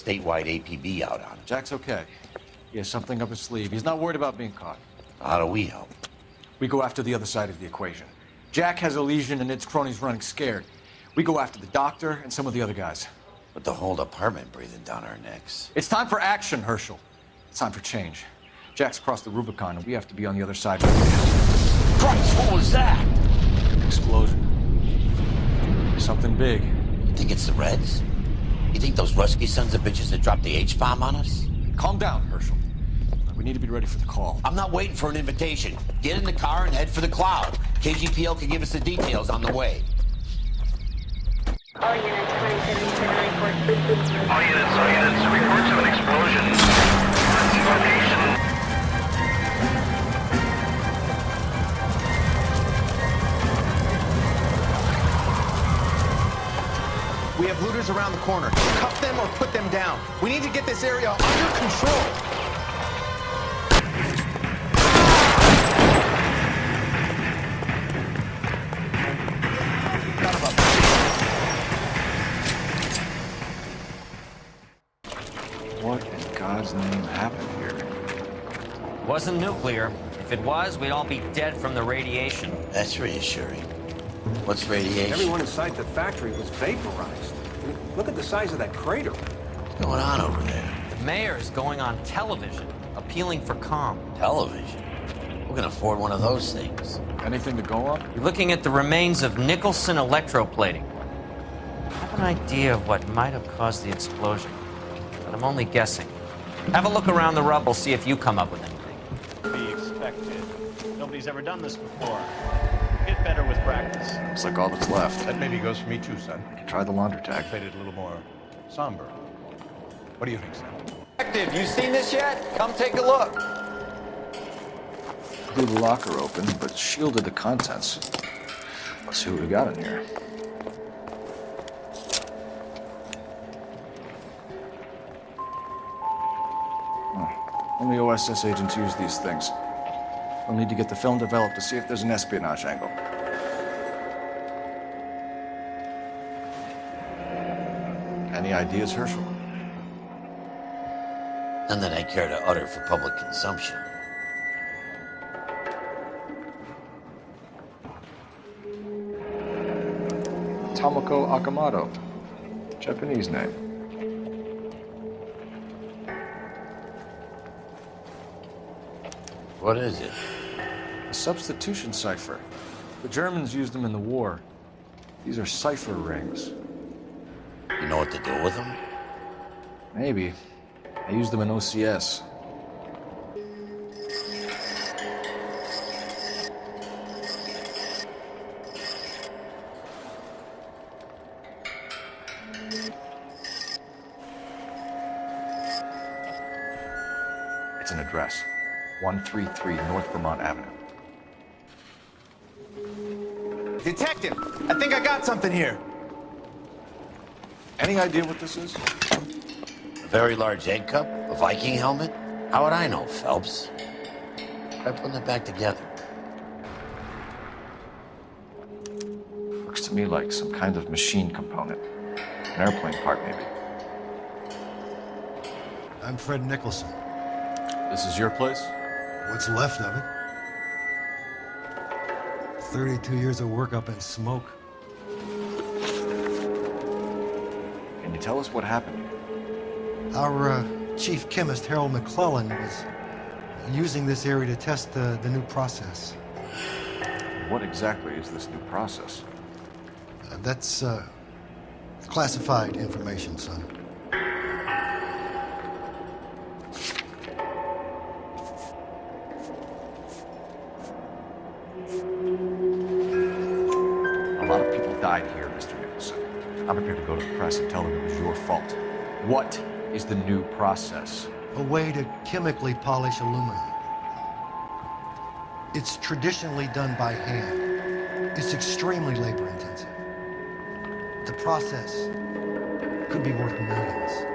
statewide APB out on him. Jack's okay. He has something up his sleeve. He's not worried about being caught. How do we help? We go after the other side of the equation. Jack has a lesion and its cronies running scared. We go after the doctor and some of the other guys. With the whole department breathing down our necks. It's time for action, Herschel. It's time for change. Jack's crossed the Rubicon and we have to be on the other side. Christ, what was that? Explosion. Something big. You think it's the Reds? You think those Rusky sons of bitches that dropped the H-bomb on us? Calm down, Herschel. We need to be ready for the call. I'm not waiting for an invitation. Get in the car and head for the cloud. KGPL can give us the details on the way. All units, 27 All units, reports of an explosion. Location. We have looters around the corner. Cuff them or put them down. We need to get this area under control. What in God's name happened here? Wasn't nuclear. If it was, we'd all be dead from the radiation. That's reassuring. What's radiation? Everyone inside the factory was vaporized. I mean, look at the size of that crater. What's going on over there? The mayor is going on television, appealing for calm. Television? Who can afford one of those things? Anything to go on? You're looking at the remains of Nicholson Electroplating. I have an idea of what might have caused the explosion, but I'm only guessing. Have a look around the rubble, see if you come up with anything. Be expected. Nobody's ever done this before. Get better with practice. Looks like all that's left. That maybe goes for me too, son. Try the laundry tag. Made it a little more somber. What do you think, son? Detective, you seen this yet? Come take a look. Blew the locker open, but shielded the contents. Let's see what we got in here. Oh, only OSS agents use these things. We'll need to get the film developed to see if there's an espionage angle. Any ideas, Herschel? None that I care to utter for public consumption. Tomoko Akamoto. Japanese name. What is it? A substitution cipher. The Germans used them in the war. These are cipher rings. You know what to do with them? Maybe. I used them in OCS. It's an address. 133 North Vermont Avenue. Detective, I think I got something here. Any idea what this is? A very large egg cup? A Viking helmet? How would I know, Phelps? Try putting it back together. Looks to me like some kind of machine component. An airplane part, maybe. I'm Fred Nicholson. This is your place? What's left of it? 32 years of work up in smoke. Can you tell us what happened here? Our chief chemist, Harold McClellan, was using this area to test the new process. What exactly is this new process? That's classified information, son. A lot of people died here, Mr. Nicholson. I'm prepared to go to the press and tell them it was your fault. What is the new process? A way to chemically polish aluminum. It's traditionally done by hand. It's extremely labor intensive. The process could be worth millions.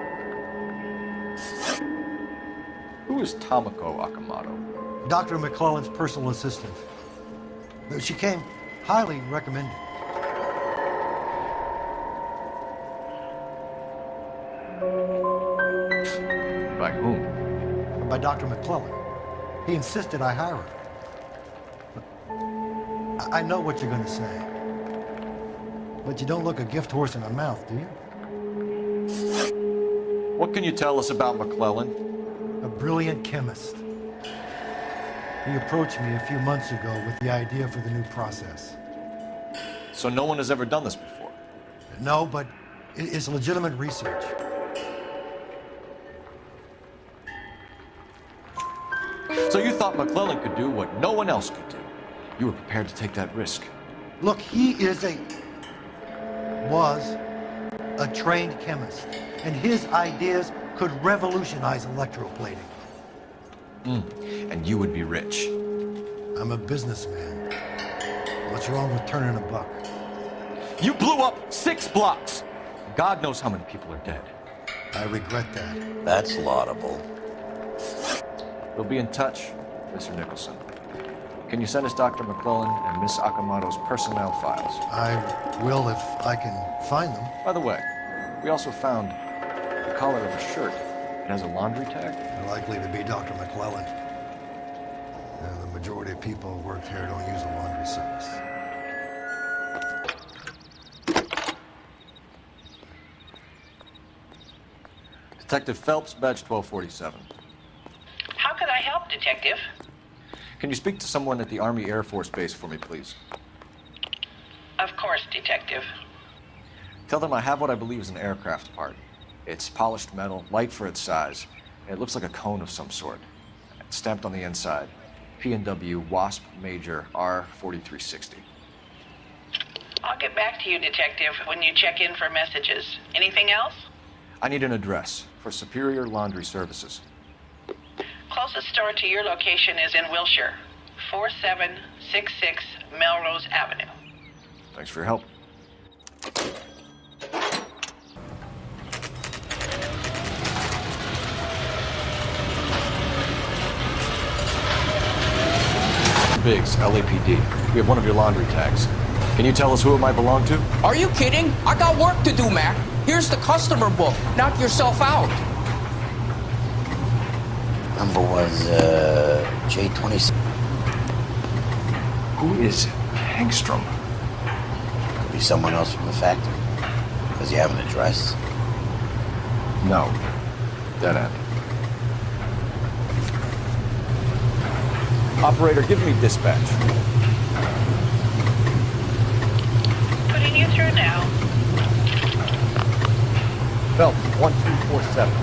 Who is Tomoko Akamoto? Dr. McClellan's personal assistant. She came highly recommended. whom? By Dr. McClellan. He insisted I hire her. I know what you're going to say. But you don't look a gift horse in the mouth, do you? What can you tell us about McClellan? A brilliant chemist. He approached me a few months ago with the idea for the new process. So no one has ever done this before? No, but it's legitimate research. So you thought McClellan could do what no one else could do? You were prepared to take that risk? Look, he was a trained chemist, and his ideas could revolutionize electroplating. And you would be rich? I'm a businessman. What's wrong with turning a buck? You blew up 6 blocks! God knows how many people are dead. I regret that. That's laudable. We'll be in touch, Mr. Nicholson. Can you send us Dr. McClellan and Miss Akamoto's personnel files? I will if I can find them. By the way, we also found the collar of a shirt. It has a laundry tag. They're likely to be Dr. McClellan. The majority of people who work here don't use a laundry service. Detective Phelps, badge 1247. How could I help, Detective? Can you speak to someone at the Army Air Force Base for me, please? Of course, Detective. Tell them I have what I believe is an aircraft part. It's polished metal, light for its size. It looks like a cone of some sort. It's stamped on the inside. P&W Wasp Major R4360. I'll get back to you, Detective, when you check in for messages. Anything else? I need an address for Superior Laundry Services. Closest store to your location is in Wilshire, 4766 Melrose Avenue. Thanks for your help. Biggs, LAPD. We have one of your laundry tags. Can you tell us who it might belong to? Are you kidding? I got work to do, Mac. Here's the customer book. Knock yourself out. Number was, J26. Who is Hangstrom? Could be someone else from the factory. Does he have an address? No. Dead end. Operator, give me dispatch. Putting you through now. Phelps, 1247.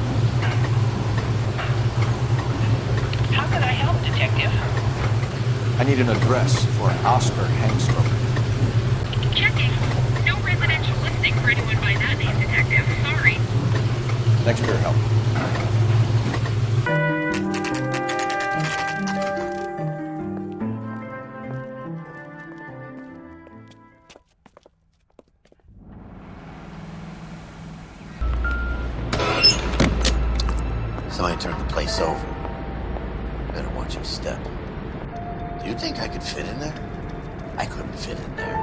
How could I help, Detective? I need an address for an Oscar Hangstrom. Checking. No residential listing for anyone by that name, Detective. Sorry. Thanks for your help. Somebody turned the place over. Better watch your step. Do you think I could fit in there? I couldn't fit in there.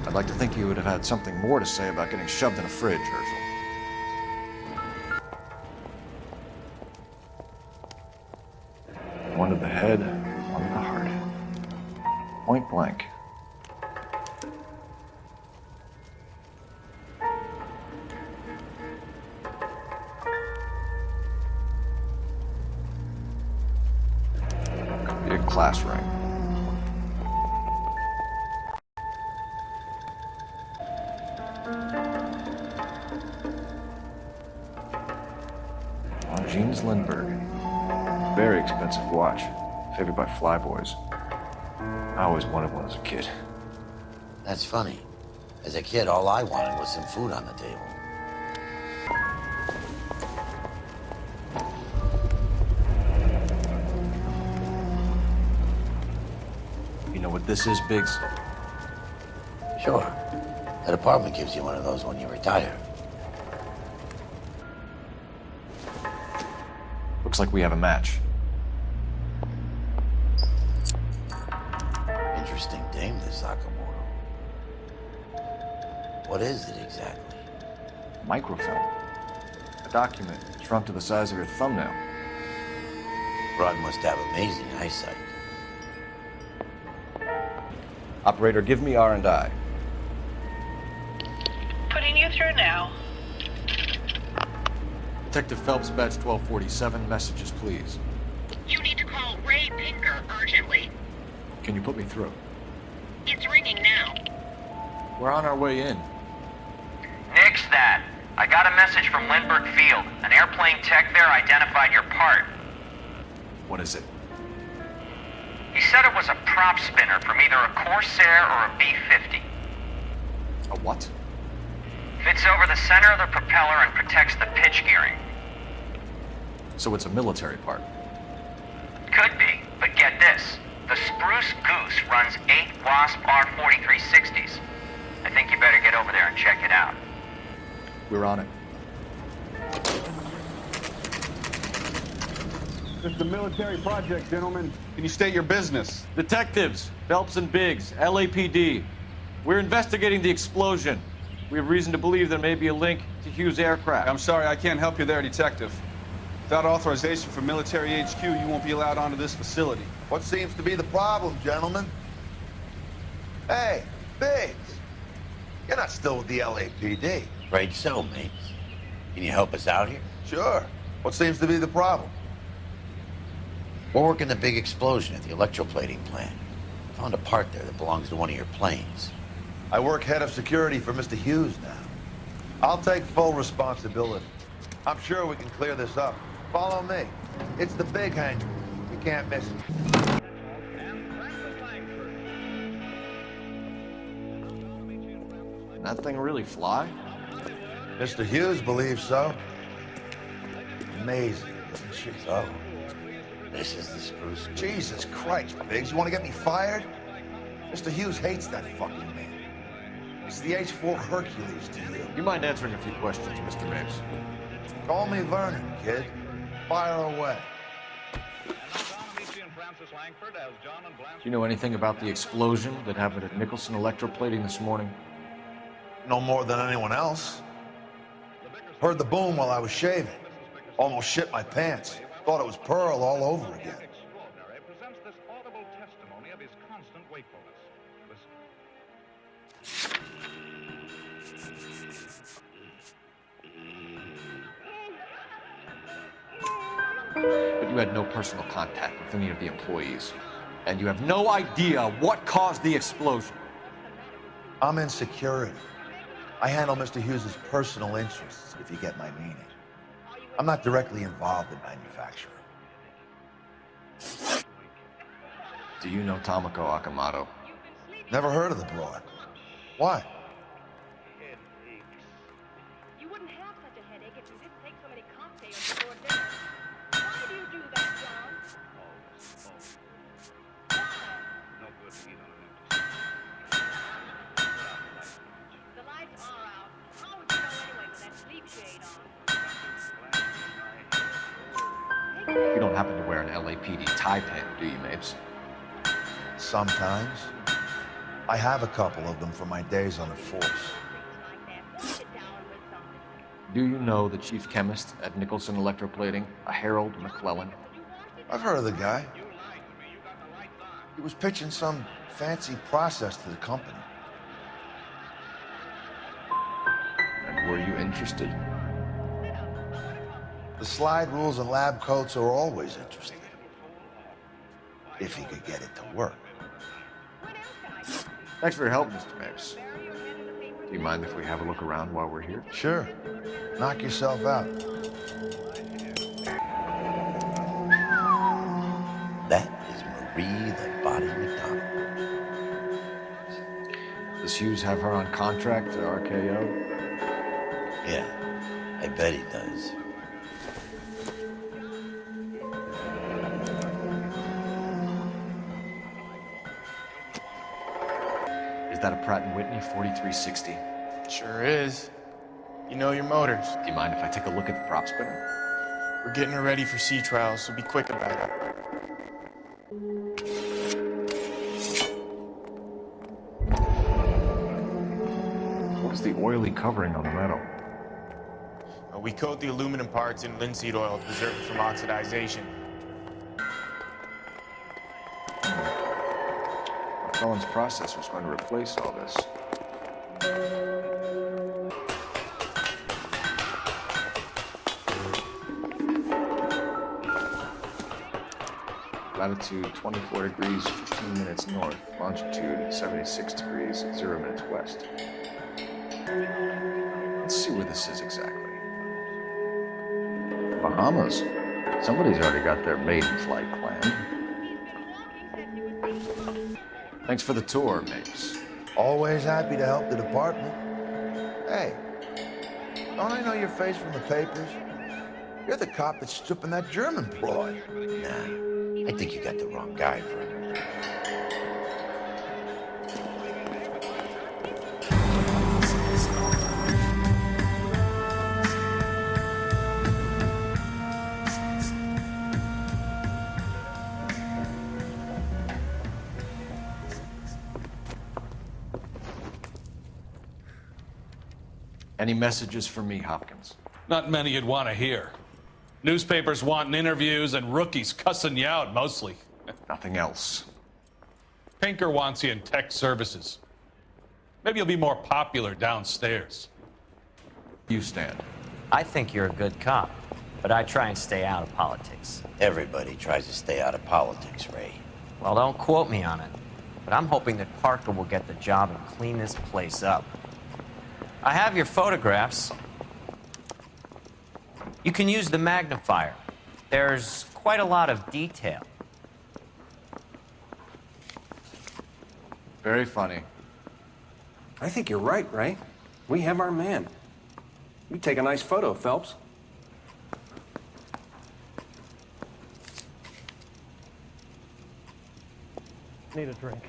I'd like to think you would have had something more to say about getting shoved in a fridge, Herschel. One to the head, one to the heart. Point blank. Could be a class ring. Jeans Lindbergh. Very expensive watch. Favored by flyboys. I always wanted one as a kid. That's funny. As a kid, all I wanted was some food on the table. You know what this is, Biggs? Sure. That apartment gives you one of those when you retire. Looks like we have a match. Interesting dame, this Sakamoto. What is it exactly? Microfilm. I document shrunk to the size of your thumbnail. Rod must have amazing eyesight. Operator, give me R&I. Putting you through now. Detective Phelps, badge 1247, messages, please. You need to call Ray Pinker urgently. Can you put me through? It's ringing now. We're on our way in. Nix that. I got a message from Lindbergh Field. An airplane tech there identified your part. What is it? He said it was a prop spinner from either a Corsair or a B-50. A what? Fits over the center of the propeller and protects the pitch gearing. So it's a military part. Could be, but get this. The Spruce Goose runs 8 Wasp R4360s. I think you better get over there and check it out. We're on it. It's a military project, gentlemen. Can you state your business? Detectives, Phelps and Biggs, LAPD. We're investigating the explosion. We have reason to believe there may be a link to Hughes' aircraft. I'm sorry, I can't help you there, Detective. Without authorization from military HQ, you won't be allowed onto this facility. What seems to be the problem, gentlemen? Hey, Biggs. You're not still with the LAPD. Right so, mates. Can you help us out here? Sure. What seems to be the problem? We're working the big explosion at the electroplating plant. Found a part there that belongs to one of your planes. I work head of security for Mr. Hughes now. I'll take full responsibility. I'm sure we can clear this up. Follow me. It's the big hangar. You can't miss it. That thing really fly? Mr. Hughes believes so. Amazing, isn't she? So, this is the Spruce Goose. Jesus Christ, Biggs, you want to get me fired? Mr. Hughes hates that fucking man. It's the H-4 Hercules to you. You mind answering a few questions, Mr. Mapes? Call me Vernon, kid. Fire away. Do you know anything about the explosion that happened at Nicholson Electroplating this morning? No more than anyone else. Heard the boom while I was shaving. Almost shit my pants. Thought it was Pearl all over again. But you had no personal contact with any of the employees. And you have no idea what caused the explosion. I'm in security. I handle Mr. Hughes' personal interests, if you get my meaning. I'm not directly involved in manufacturing. Do you know Tomoko Akamoto? Never heard of the broad. Why? You wouldn't have such a headache if you didn't take so many cocktails before dinner. Why do you do that, John? No good to eat on an empty stomach. The lights are out. How would you know anyway with that sleep shade on? You don't happen to wear an LAPD tie pin, do you, Mapes? Sometimes. I have a couple of them from my days on the force. Do you know the chief chemist at Nicholson Electroplating, a Harold McClellan? I've heard of the guy. He was pitching some fancy process to the company. And were you interested? The slide rules and lab coats are always interesting. If he could get it to work. Thanks for your help, Mr. Mapes. Do you mind if we have a look around while we're here? Sure. Knock yourself out. That is Marie the Body McDonald. Does Hughes have her on contract to RKO? Yeah, I bet he does. Is that a Pratt & Whitney 4360? Sure is. You know your motors. Do you mind if I take a look at the prop spinner? We're getting her ready for sea trials, so be quick about it. What's the oily covering on the metal? We coat the aluminum parts in linseed oil to preserve it from oxidization. McClellan's process was going to replace all this. Latitude 24 degrees, 15 minutes north. Longitude 76 degrees, 0 minutes west. Let's see where this is exactly. Bahamas. Somebody's already got their maiden flight planned. Thanks for the tour, Mapes. Always happy to help the department. Hey, don't I know your face from the papers? You're the cop that's stripping that German ploy. Nah, I think you got the wrong guy for it. Any messages for me, Hopkins? Not many you'd want to hear. Newspapers wanting interviews and rookies cussing you out, mostly. Nothing else. Pinker wants you in tech services. Maybe you'll be more popular downstairs. You stand. I think you're a good cop, but I try and stay out of politics. Everybody tries to stay out of politics, Ray. Well, don't quote me on it, but I'm hoping that Parker will get the job and clean this place up. I have your photographs. You can use the magnifier. There's quite a lot of detail. Very funny. I think you're right, Ray. We have our man. You take a nice photo, Phelps. Need a drink.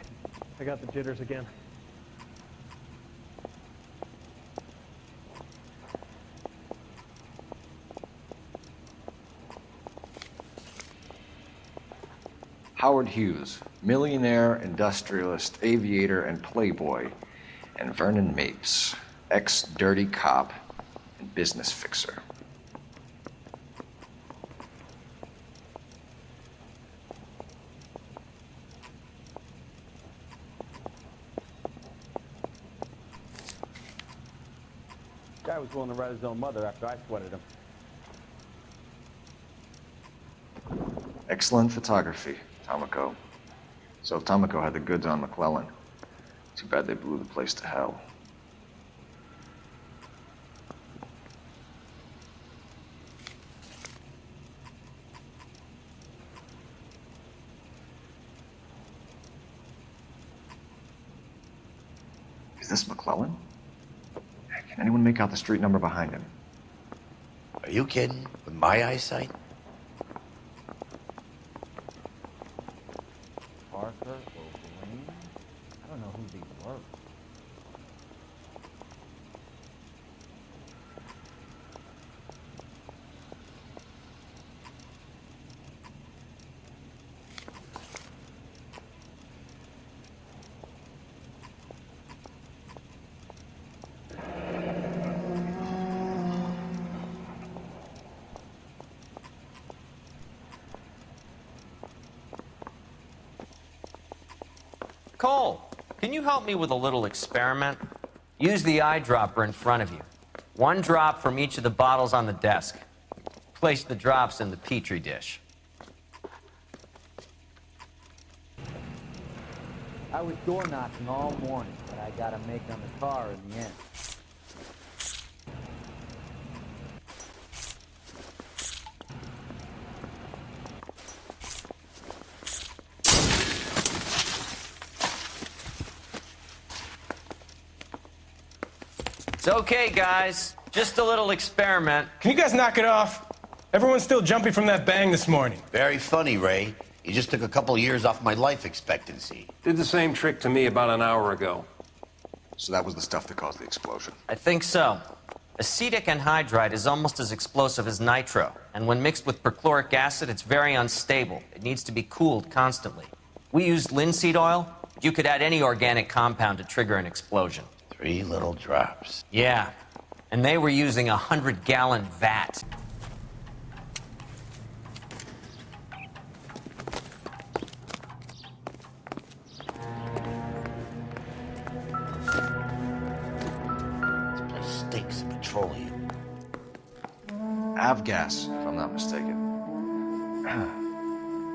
I got the jitters again. Howard Hughes, millionaire, industrialist, aviator, and playboy, and Vernon Mapes, ex-dirty cop and business fixer. Guy was willing to write his own mother after I sweated him. Excellent photography, Tomoko. So Tomoko had the goods on McClellan. Too bad they blew the place to hell. Is this McClellan? Can anyone make out the street number behind him? Are you kidding? With my eyesight? Parker or Blaine? I don't know who these were. Cole, can you help me with a little experiment? Use the eyedropper in front of you. One drop from each of the bottles on the desk. Place the drops in the Petri dish. I was door knocking all morning, but I got a make on the car in the end. It's okay, guys. Just a little experiment. Can you guys knock it off? Everyone's still jumpy from that bang this morning. Very funny, Ray. You just took a couple of years off my life expectancy. Did the same trick to me about an hour ago. So that was the stuff that caused the explosion. I think so. Acetic anhydride is almost as explosive as nitro, and when mixed with perchloric acid, it's very unstable. It needs to be cooled constantly. We used linseed oil. You could add any organic compound to trigger an explosion. 3 little drops. Yeah. and they were using a 100-gallon vat. This place stinks of petroleum. Avgas, if I'm not mistaken.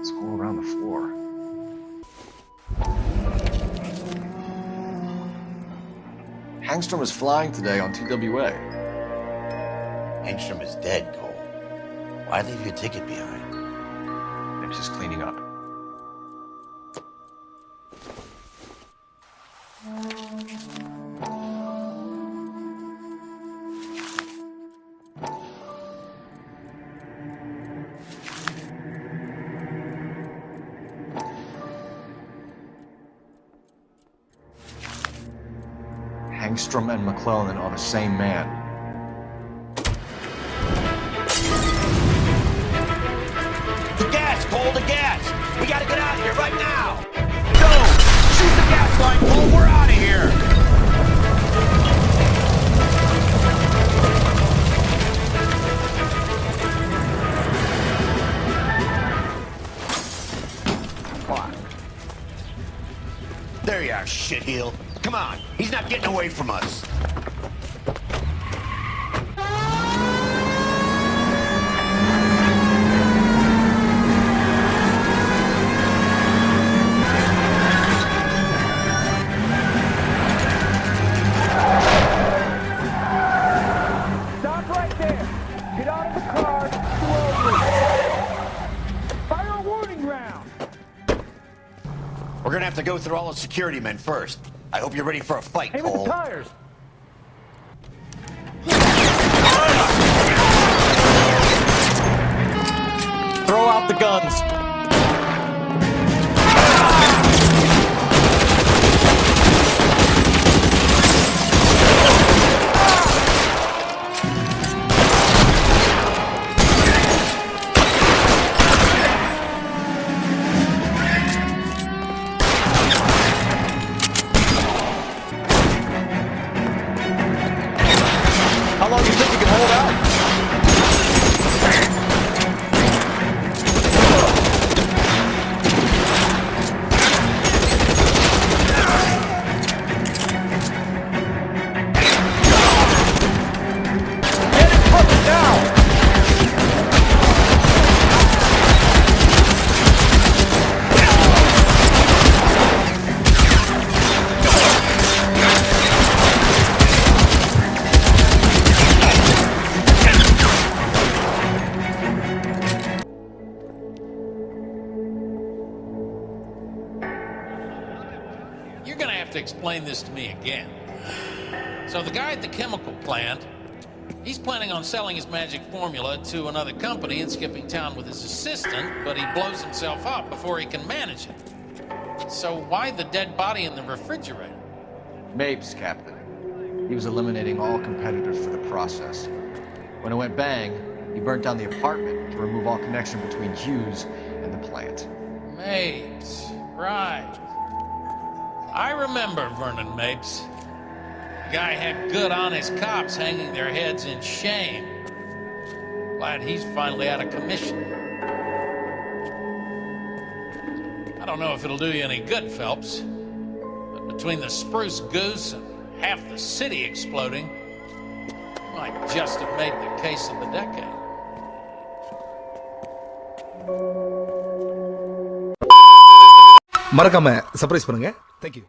It's all around the floor. Hangstrom is flying today on TWA. Hangstrom is dead, Cole. Why leave your ticket behind? Maybe just cleaning up. Hangstrom and McClellan are the same man. The gas, Cole, the gas! We gotta get out of here right now! Go! Shoot the gas line, Cole! We're out of here! There you are, shitheel. Come on, he's not getting away from us. Stop right there. Get out of the car. Slowly. Fire a warning round. We're gonna have to go through all the security men first. I hope you're ready for a fight, Aim at Cole. the tires. Throw out the guns. How long do you think you can hold out? You're gonna have to explain this to me again. So the guy at the chemical plant, he's planning on selling his magic formula to another company and skipping town with his assistant, but he blows himself up before he can manage it. So why the dead body in the refrigerator? Mapes, Captain. He was eliminating all competitors for the process. When it went bang, he burnt down the apartment to remove all connection between Hughes and the plant. Mapes, right. I remember Vernon Mapes. The guy had good, honest cops hanging their heads in shame. Glad he's finally out of commission. I don't know if it'll do you any good, Phelps, but between the spruce goose and half the city exploding, you might just have made the case of the decade. மறக்காம surprise பண்ணுங்க. Thank you.